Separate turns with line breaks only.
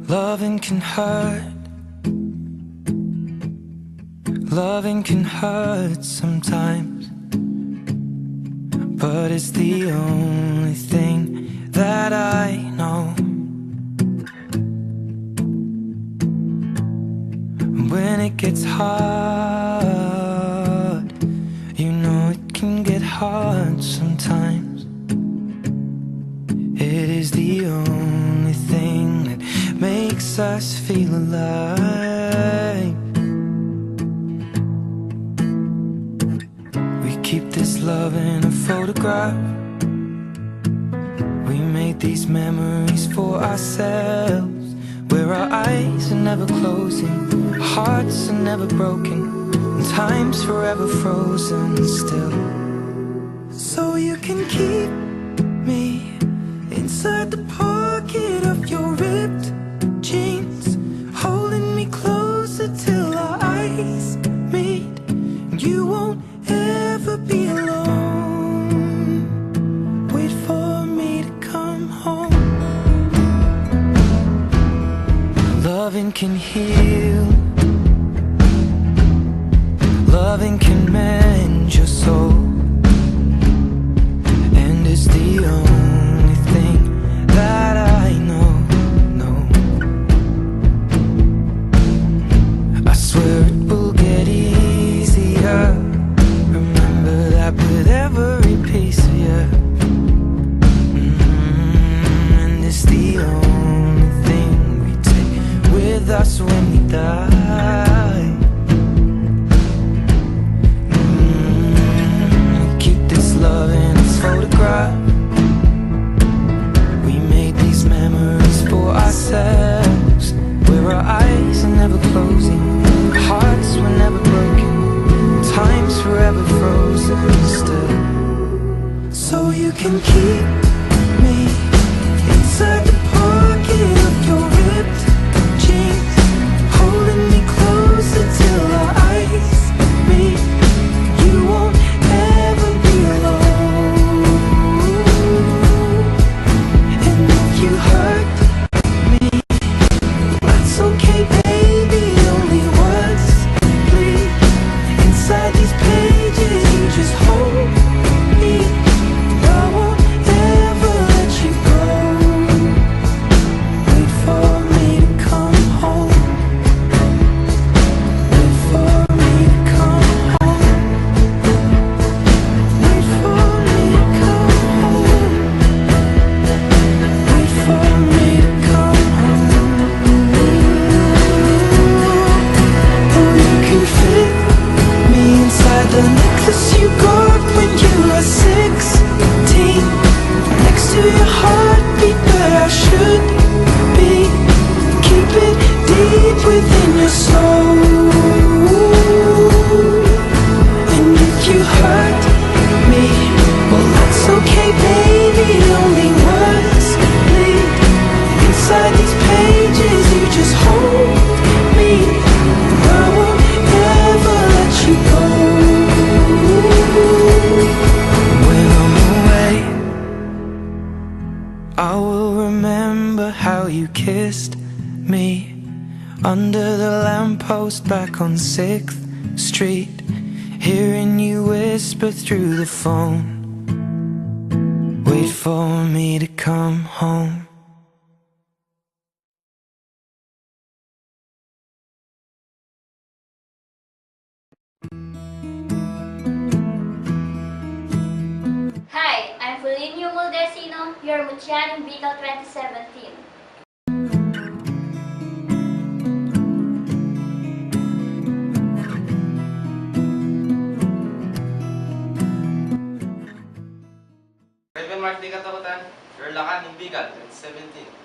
Loving can hurt. Loving can hurt sometimes, but it's the only thing that I know. When it gets hard, you know it can get hard sometimes. It is the only thing that makes us feel alive. We keep this love in a photograph. We made these memories for ourselves, where our eyes are never closing, our hearts are never broken, and time's forever frozen still. So you can keep me inside the pocket of your ripped jeans, holding me closer till our eyes meet. You won't ever be alone. Wait for me to come home. Loving can heal. Loving can mend your soul, and it's the only thing that I know. I swear it will get easier. Remember that with every piece of you. And it's the only thing we take with us when we die. Keep this love in its photograph. We made these memories for ourselves, where our eyes are never closing, our hearts were never broken, time's forever frozen still. So you can keep me inside the pocket of your ripped jeans, holding me closer till our eyes meet. You won't ever be alone. And if you hurt me, that's okay, baby. Only words bleed inside these pages. You just hold me. I won't ever let you go. Wait for me to come home. Wait for me to come home. Wait for me to come home. Wait for me to come home. Oh, you can fit me inside the necklace you got when you were 16, next to your heartbeat where I should be. Keep it deep within your soul. And if you hurt me, well, that's okay, baby. Only words bleed inside these pages. You just hold me. I won't ever let you go. When I'm away, I will remember how you kissed me under the lamppost back on 6th Street, hearing you whisper through the phone, wait for me to come home.
Hi, I'm Felinio Moldesino, your Mutian in Bicol 2017.
Raven Mark Di Katakutan, your Lakan in Bicol 2017.